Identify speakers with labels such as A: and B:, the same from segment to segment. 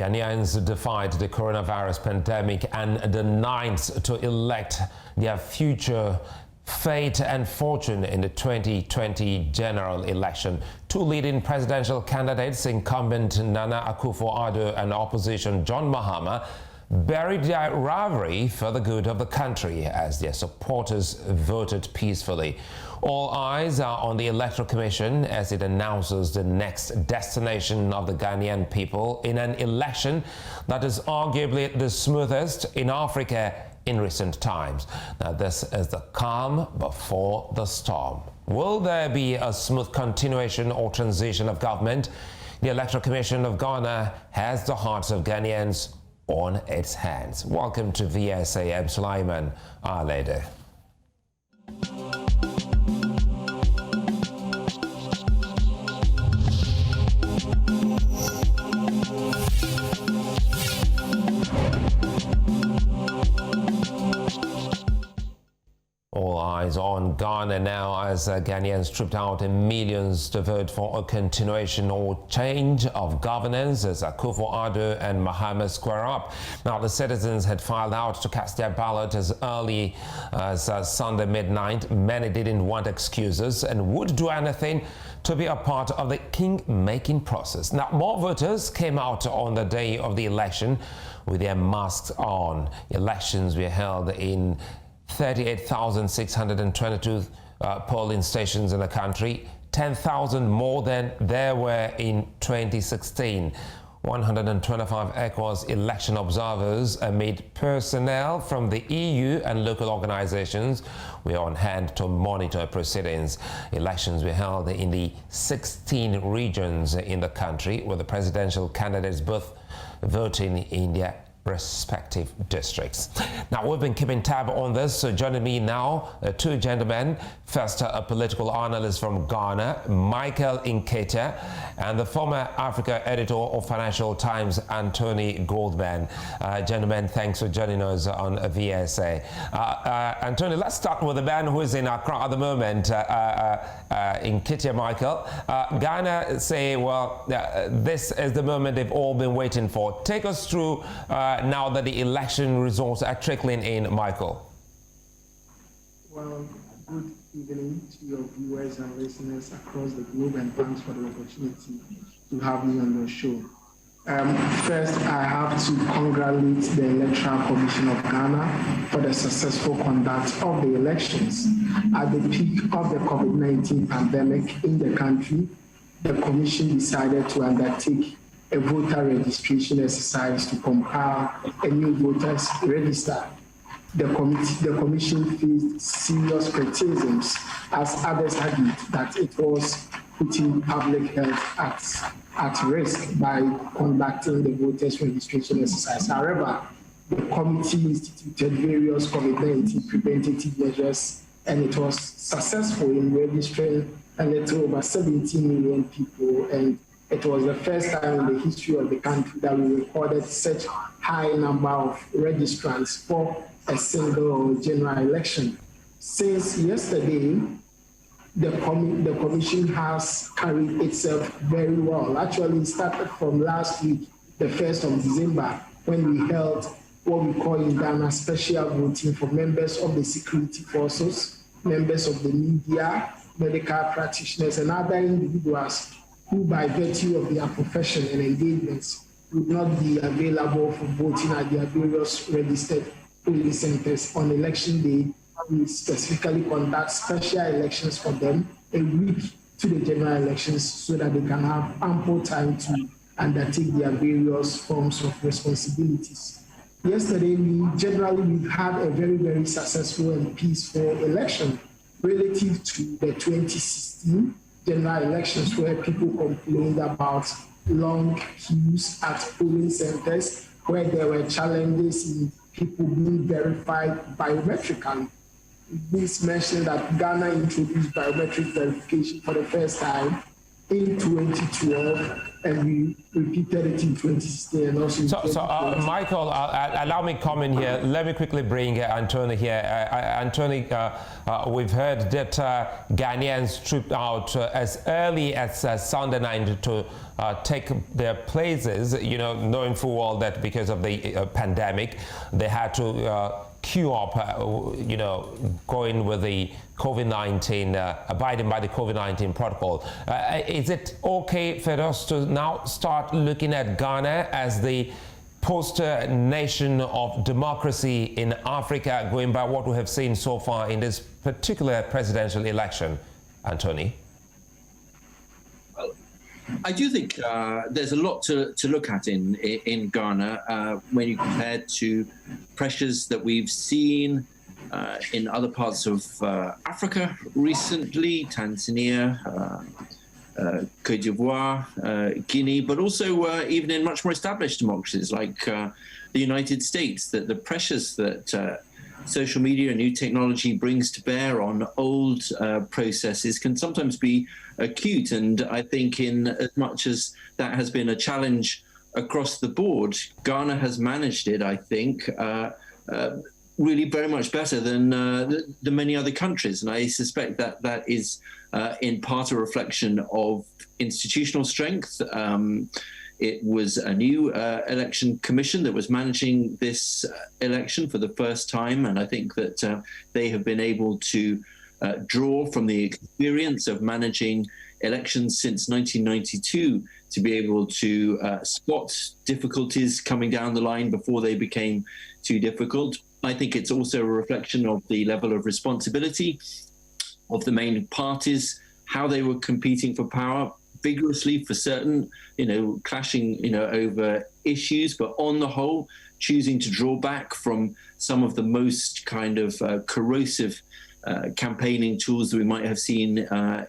A: Ghanaians defied the coronavirus pandemic and the ninth to elect their future fate and fortune in the 2020 general election. Two leading presidential candidates, incumbent Nana Akufo-Addo and opposition John Mahama, buried their rivalry for the good of the country as their supporters voted peacefully. All eyes are on the Electoral Commission as it announces the next destination of the Ghanaian people in an election that is arguably the smoothest in Africa in recent times. Now, this is the calm before the storm. Will there be a smooth continuation or transition of government? The Electoral Commission of Ghana has the hearts of Ghanaians on its hands. Welcome to VSA. I'm Sulaiman Aledeh. All eyes on Ghana now as Ghanaians trooped out in millions to vote for a continuation or change of governance as Akufo-Addo and Mahama square up. Now, the citizens had filed out to cast their ballot as early as Sunday midnight. Many didn't want excuses and would do anything to be a part of the king-making process. Now, more voters came out on the day of the election with their masks on. Elections were held in 38,622 polling stations in the country, 10,000 more than there were in 2016. 125 ECOWAS election observers amid personnel from the EU and local organizations were on hand to monitor proceedings. Elections were held in the 16 regions in the country, with the presidential candidates both voting in their respective districts. Now, we've been keeping tab on this, so joining me now, two gentlemen. First, a political analyst from Ghana, Nkeita, and the former Africa editor of Financial Times, Antony Goldman. Gentlemen, thanks for joining us on VSA. Antony, let's start with the man who is in Accra at the moment, Nkeita Michael. Ghana say, well, this is the moment they've all been waiting for. Take us through now that the election results are trickling in, Michael.
B: Well, good evening to your viewers and listeners across the globe, and thanks for the opportunity to have me on your show. First, I have to congratulate the Electoral Commission of Ghana for the successful conduct of the elections. At the peak of the COVID-19 pandemic in the country, the Commission decided to undertake a voter registration exercise to compile a new voters register. The Commission faced serious criticisms as others argued that it was putting public health at risk by conducting the voters registration exercise. However, the committee instituted various COVID-19 preventative measures, and it was successful in registering a little over 17 million people, and it was the first time in the history of the country that we recorded such high number of registrants for a single general election. Since yesterday, the Commission has carried itself very well. Actually, it started from last week, the 1st of December, when we held what we call in Ghana special voting for members of the security forces, members of the media, medical practitioners, and other individuals who, by virtue of their profession and engagements, would not be available for voting at their various registered polling centers on election day. We specifically conduct special elections for them a week to the general elections so that they can have ample time to undertake their various forms of responsibilities. Yesterday, we've had a very, very successful and peaceful election relative to the 2016 general elections, where people complained about long queues at polling centers, where there were challenges in people being verified biometrically. This mentioned that Ghana introduced biometric verification for the first time, in 2012, and we repeated it in 2016 and also in 2020.
A: Michael, allow me comment here. Let me quickly bring Antony here. Antony, we've heard that Ghanaians trooped out as early as Sunday night to take their places, knowing full well that because of the pandemic, they had to queue up, going with the COVID-19, abiding by the COVID-19 protocol. Is it okay for us to now start looking at Ghana as the poster nation of democracy in Africa, going by what we have seen so far in this particular presidential election? Antony?
C: I do think there's a lot to look at in Ghana when you compare to pressures that we've seen in other parts of Africa recently, Tanzania, Côte d'Ivoire, Guinea, but also even in much more established democracies like the United States, that the pressures that social media and new technology brings to bear on old processes can sometimes be acute. And I think in as much as that has been a challenge across the board, Ghana has managed it, I think, really very much better than the many other countries. And I suspect that that is in part a reflection of institutional strength. It was a new election commission that was managing this election for the first time. And I think that they have been able to draw from the experience of managing elections since 1992 to be able to spot difficulties coming down the line before they became too difficult. I think it's also a reflection of the level of responsibility of the main parties, how they were competing for power, vigorously for certain, clashing, over issues, but on the whole, choosing to draw back from some of the most kind of corrosive campaigning tools that we might have seen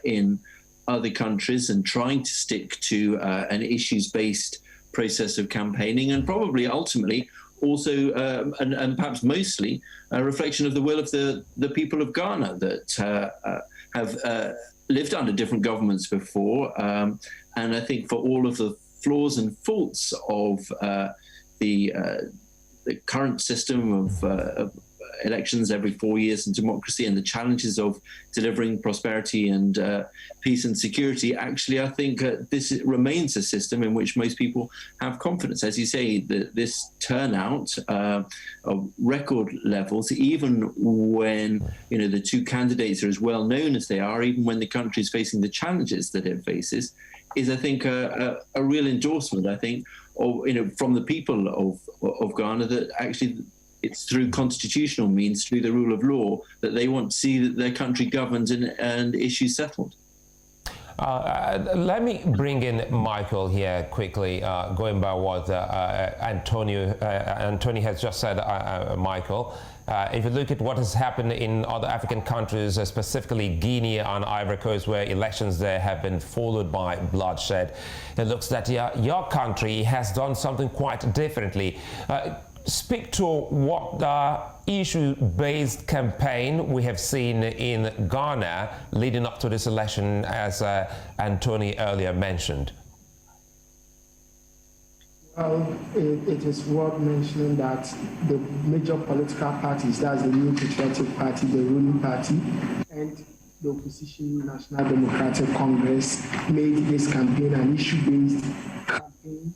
C: in other countries, and trying to stick to an issues-based process of campaigning, and probably ultimately also, and perhaps mostly, a reflection of the will of the people of Ghana that have lived under different governments before. And I think for all of the flaws and faults of the current system of elections every 4 years in democracy, and the challenges of delivering prosperity and peace and security, actually, I think this remains a system in which most people have confidence. As you say, this turnout of record levels, even when the two candidates are as well known as they are, even when the country is facing the challenges that it faces, is, I think, a real endorsement, I think, of, from the people of Ghana, that actually it's through constitutional means, through the rule of law, that they want to see that their country governed and issues settled.
A: Let me bring in Michael here quickly, going by what Antony has just said, Michael. If you look at what has happened in other African countries, specifically Guinea and Ivory Coast, where elections there have been followed by bloodshed, it looks that your country has done something quite differently. Speak to what issue-based campaign we have seen in Ghana leading up to this election, as Antony earlier mentioned.
B: Well, it is worth mentioning that the major political parties, that's the New Patriotic Party, the ruling party, and the opposition National Democratic Congress, made this campaign an issue-based campaign.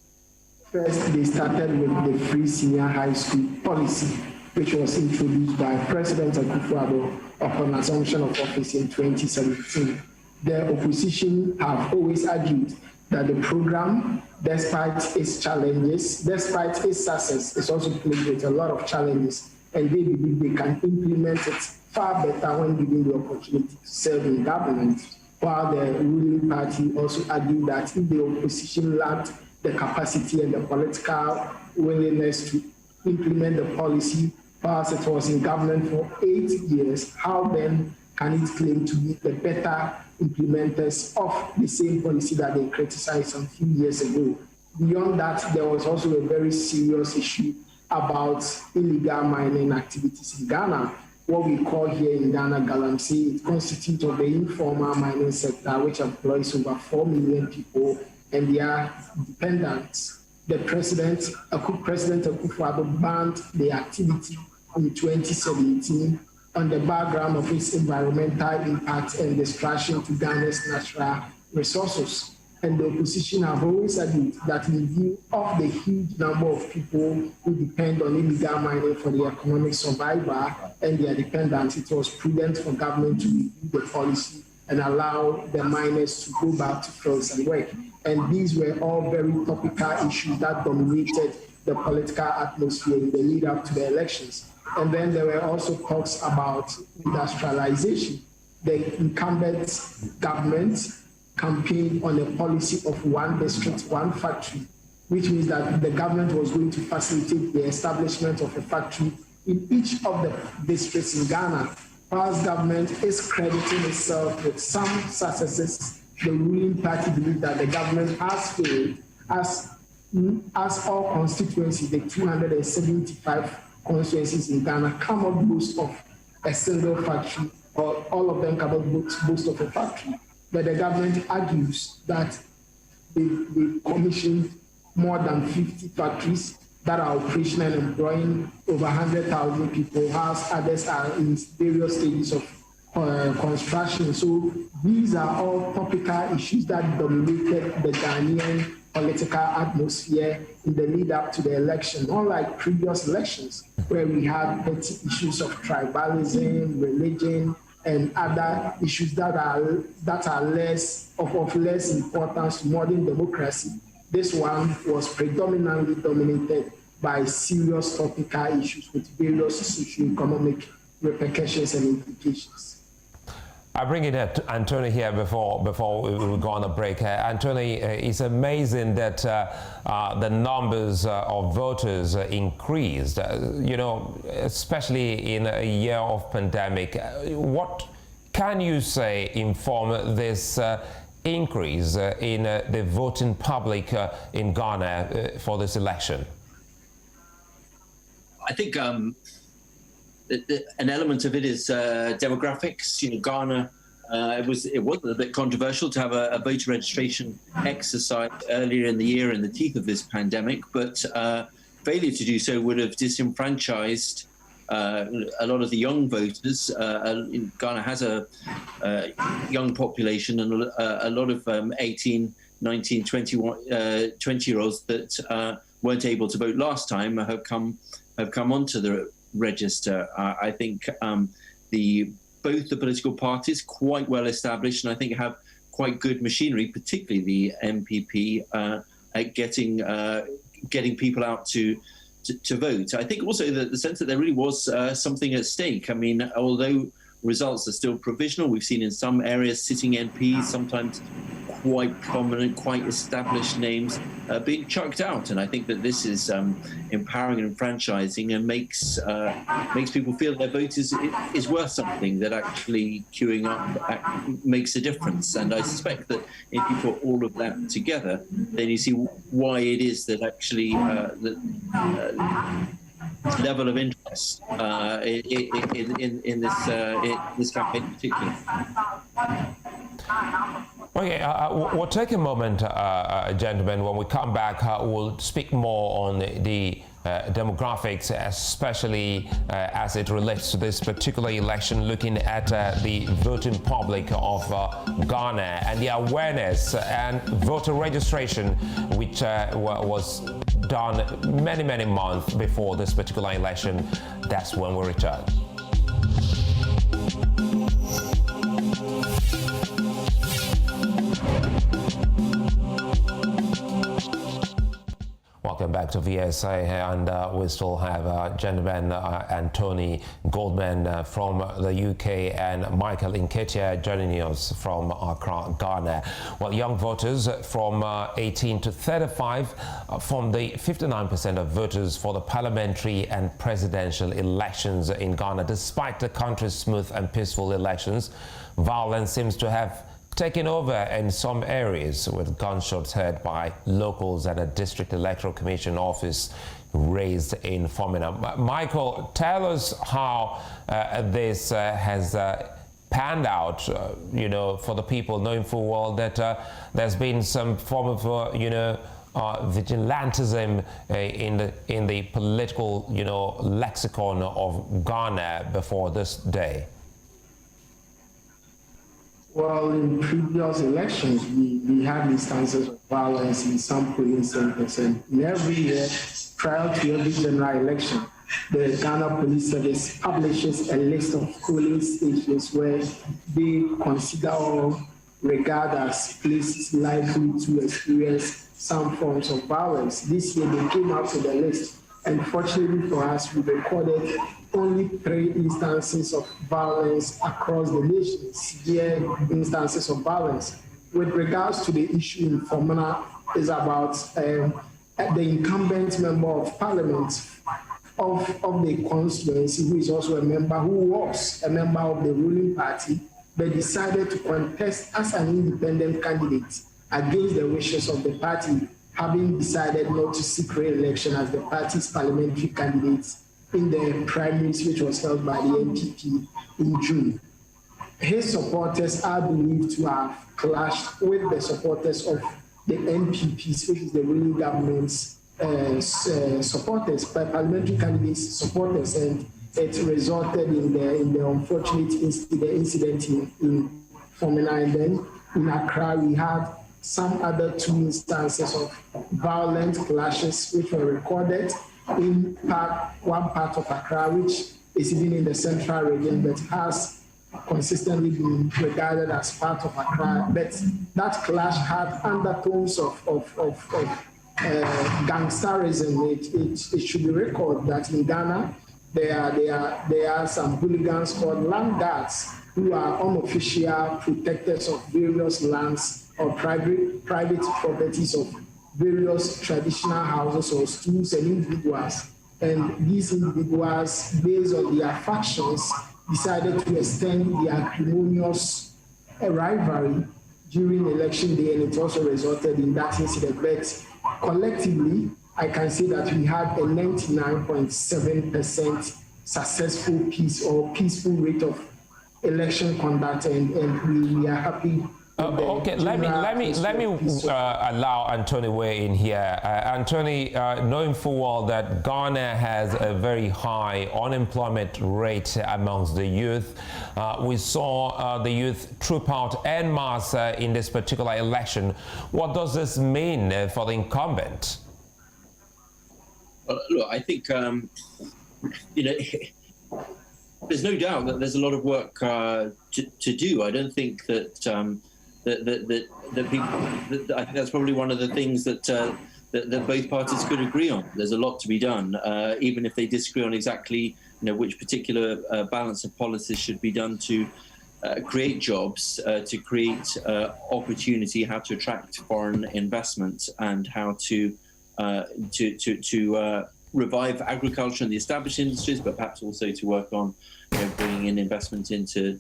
B: First, they started with the free senior high school policy, which was introduced by President Akufo-Addo upon assumption of office in 2017. The opposition have always argued that the program, despite its challenges, despite its success, is also plagued with a lot of challenges, and they believe they can implement it far better when given the opportunity to serve in government. While the ruling party also argued that if the opposition lacked the capacity and the political willingness to implement the policy, whilst it was in government for 8 years, how then can it claim to be the better implementers of the same policy that they criticized some few years ago? Beyond that, there was also a very serious issue about illegal mining activities in Ghana. what we call here in Ghana galamsey. It constitutes of the informal mining sector, which employs over 4 million people, and they are dependents. The President Akufo-Addo banned the activity in 2017 on the background of its environmental impact and destruction to Ghana's natural resources. And the opposition have always argued that in view of the huge number of people who depend on illegal mining for their economic survival and their dependence, it was prudent for government to review the policy and allow the miners to go back to fields and work. And these were all very topical issues that dominated the political atmosphere in the lead up to the elections. And then there were also talks about industrialization. The incumbent government campaigned on a policy of one district, one factory, which means that the government was going to facilitate the establishment of a factory in each of the districts in Ghana. Whilst government is crediting itself with some successes, the ruling party believes that the government has failed, as all constituencies, the 275 constituencies in Ghana, cannot boast of a single factory, or all of them cannot boast of a factory. But the government argues that they commissioned more than 50 factories that are operational and employing over 100,000 people, whilst others are in various stages of construction. So these are all topical issues that dominated the Ghanaian political atmosphere in the lead up to the election, unlike previous elections where we had petty issues of tribalism, religion, and other issues that are less of less importance to modern democracy. This one was predominantly dominated by serious topical issues with various socio-economic repercussions and implications.
A: I bring in Antony here before we go on a break. Antony, it's amazing that the numbers of voters increased, especially in a year of pandemic. What can you say inform this increase in the voting public in Ghana for this election?
C: I think an element of it is demographics. Ghana, it was a little bit controversial to have a voter registration exercise earlier in the year in the teeth of this pandemic, but failure to do so would have disenfranchised a lot of the young voters. Ghana has a young population, and a lot of 18, 19, 20-year-olds that weren't able to vote last time have come onto the register. I think both the political parties quite well established, and I think have quite good machinery, particularly the MPP, at getting people out to vote. I think also the sense that there really was something at stake. I mean, although results are still provisional, we've seen in some areas sitting MPs, sometimes quite prominent, quite established names being chucked out, and I think that this is empowering and enfranchising, and makes people feel their vote is worth something, that actually queuing up makes a difference. And I suspect that if you put all of that together, then you see why it is that actually level of interest in this campaign particularly.
A: Okay, we'll take a moment, gentlemen. When we come back, we'll speak more on the demographics, especially as it relates to this particular election, looking at the voting public of Ghana and the awareness and voter registration, which was done many months before this particular election. That's when we return. Welcome back to VSA, and we still have gentleman Antony Goldman from the UK and Michael Nkeita joining us from Accra, Ghana. Well, young voters from 18 to 35 form the 59% of voters for the parliamentary and presidential elections in Ghana. Despite the country's smooth and peaceful elections, violence seems to have taking over in some areas, with gunshots heard by locals at a district electoral commission office raised in Fomena. Michael, tell us how this has panned out, for the people, knowing full well that there's been some form of, vigilantism in the political, lexicon of Ghana before this day.
B: Well, in previous elections, we had instances of violence in some polling centers, and in every year, prior to every general election, the Ghana Police Service publishes a list of polling stations where they consider or regard as places likely to experience some forms of violence. This year, they came out with a list, and fortunately for us, we recorded only 3 instances of violence across the nation, severe instances of violence. With regards to the issue in Fomena, is about the incumbent member of parliament of the constituency, who is also a member, who was a member of the ruling party, but decided to contest as an independent candidate against the wishes of the party, having decided not to seek re-election as the party's parliamentary candidate in the primaries, which was held by the NPP in June. His supporters are believed to have clashed with the supporters of the NPPs, which is the ruling government's supporters, by parliamentary candidates' supporters, and it resulted in the unfortunate incident in Fomena. And then in Accra, we had some other 2 instances of violent clashes which were recorded in one part of Accra, which is even in the central region, but has consistently been regarded as part of Accra. But that clash had undertones of gangsterism. It should be recorded that in Ghana, there are some hooligans called land guards who are unofficial protectors of various lands or private properties of various traditional houses or schools and individuals. And these individuals, based on their factions, decided to extend their acrimonious rivalry during election day, and it also resulted in that incident. But collectively, I can say that we had a 99.7% successful peaceful rate of election conduct, and we are happy.
A: Okay, let me allow Antony weigh in here. Antony, knowing full well that Ghana has a very high unemployment rate amongst the youth, we saw the youth troop out en masse in this particular election. What does this mean for the incumbent?
C: Look, I think there's no doubt that there's a lot of work to do. I don't think that that people. I think that's probably one of the things that both parties could agree on. There's a lot to be done, even if they disagree on exactly which particular balance of policies should be done to create jobs, to create opportunity, how to attract foreign investment, and how to revive agriculture and the established industries, but perhaps also to work on bringing in investment into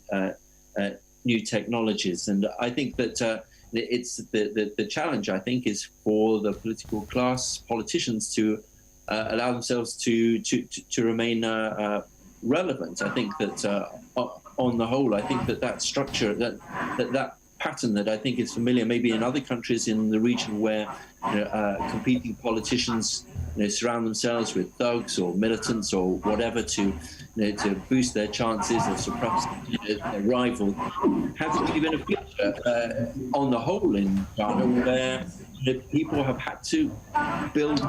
C: new technologies. And I think that it's the challenge, I think, is for the political class, politicians, to allow themselves to remain relevant. I think that on the whole, I think that structure, that pattern that I think is familiar maybe in other countries in the region where competing politicians surround themselves with thugs or militants or whatever to boost their chances or suppress their rival, has really been a feature on the whole in Ghana, where people have had to build,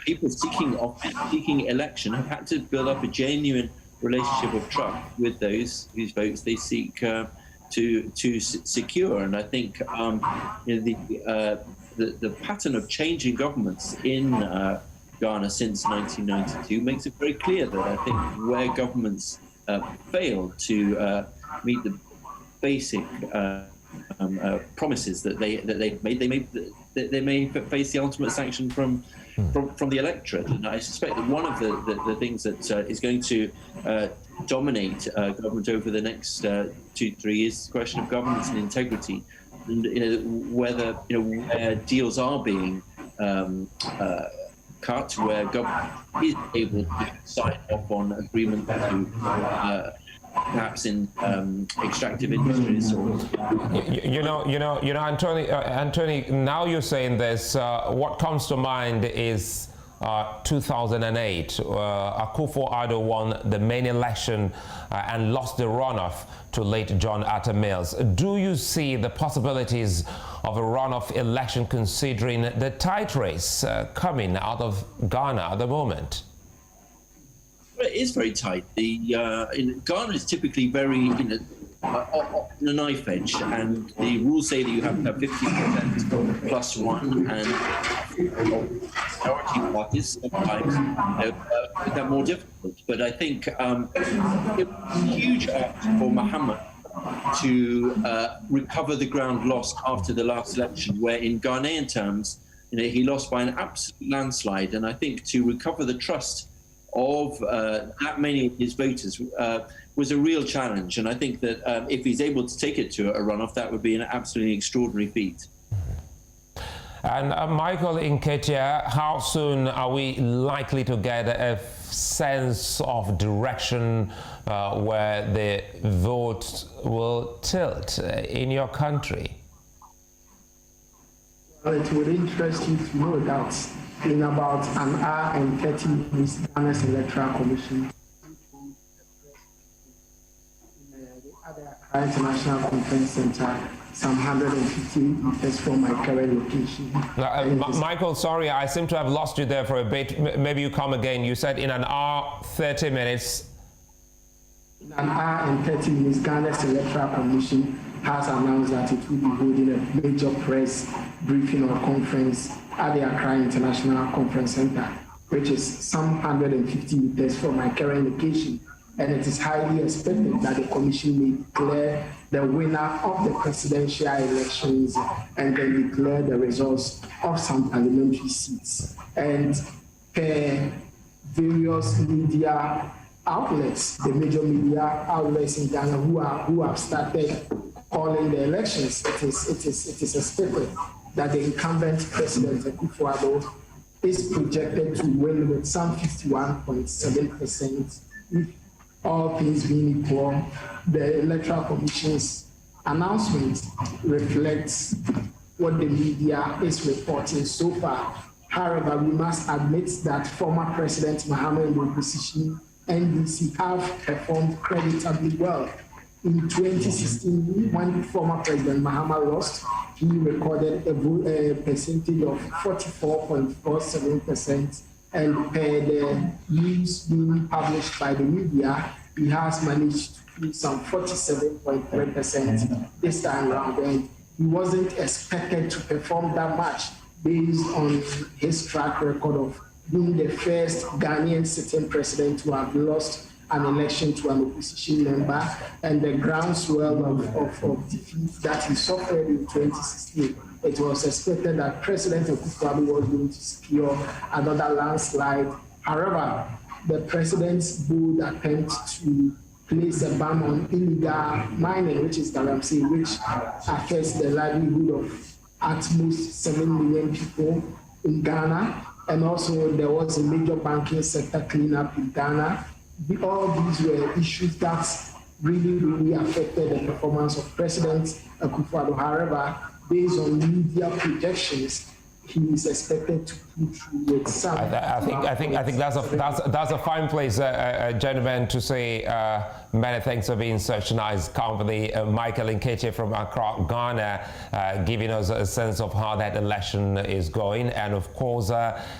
C: people seeking election have had to build up a genuine relationship of trust with those whose votes they seek to secure. And I think the pattern of changing governments in Ghana since 1992 makes it very clear that I think where governments fail to meet the basic promises that they've made, they may face the ultimate sanction from from the electorate. And I suspect that one of the things that is going to dominate government over the next 2-3 years is the question of governance and integrity, and whether where deals are being cut, where government is able to sign off on agreement to perhaps in extractive industries.
A: Antony, now you're saying this, what comes to mind is 2008. Akufo-Addo won the main election and lost the runoff to late John Atta Mills. Do you see the possibilities of a runoff election considering the tight race coming out of Ghana at the moment?
C: It is very tight. Ghana is typically very on a knife edge, and the rules say that you have to have 50% plus one, and minority parties sometimes make that more difficult. But I think it was a huge act for Mahama to recover the ground lost after the last election, where in Ghanaian terms, he lost by an absolute landslide. And I think to recover the trust of that many of his voters was a real challenge. And I think that if he's able to take it to a runoff, that would be an absolutely extraordinary feat.
A: And Michael Nkeita, how soon are we likely to get a sense of direction where the vote will tilt in your country?
B: Well, it would interest you to know that in about an hour and 30 minutes, Ghana's Electoral Commission in the Accra International Conference Center, some 150 meters from my current location.
A: Michael, sorry, I seem to have lost you there for a bit. Maybe you come again. You said in an hour, 30 minutes.
B: In an hour and 30 minutes, Ghana's Electoral Commission has announced that it will be holding a major press briefing or conference at the Accra International Conference Center, which is some 150 meters from my current location. And it is highly expected that the Commission may declare the winner of the presidential elections and then declare the results of some parliamentary seats. And various media outlets, the major media outlets in Ghana who have started calling the elections, it is expected that the incumbent president, Akufo-Addo, is projected to win with some 51.7%. If all things being equal, the Electoral Commission's announcement reflects what the media is reporting so far. However, we must admit that former President Mahama and the opposition NDC have performed creditably well. In 2016, when former President Mahama lost, he recorded a percentage of 44.47%, and per the news being published by the media, he has managed to do some 47.3% this time around, and he wasn't expected to perform that much based on his track record of being the first Ghanaian sitting president to have lost an election to an opposition member, and the groundswell of defeat that he suffered in 2016. It was expected that President Akufo-Addo was going to secure another landslide. However, the president's bold attempt to place a ban on illegal mining, which is galamsey, which affects the livelihood of at most 7 million people in Ghana, and also there was a major banking sector cleanup in Ghana. All these were issues that really affected the performance of President Akufo-Addo. However, based on media projections, he is expected to pull through with some.
A: I think that's a fine place, gentlemen, to say many thanks for being such nice company. Michael Nkeita from Accra, Ghana, giving us a sense of how that election is going, and of course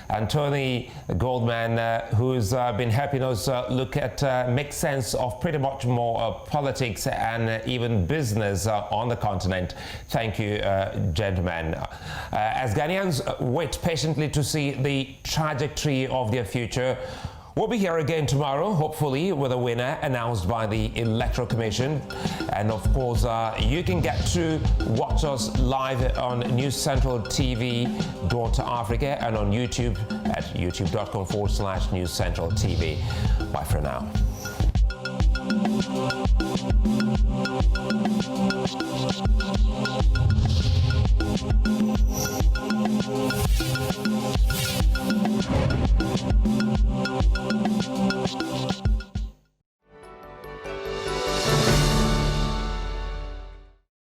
A: Antony Goldman, who's been helping us look at make sense of pretty much more politics and even business on the continent. Thank you, gentlemen. As Ghanaians wait patiently to see the trajectory of their future, We'll be here again tomorrow, hopefully with a winner announced by the Electoral Commission. And of course, you can get to watch us live on News Central TV, Dawn to Africa, and on YouTube at youtube.com/News Central TV. Bye for now.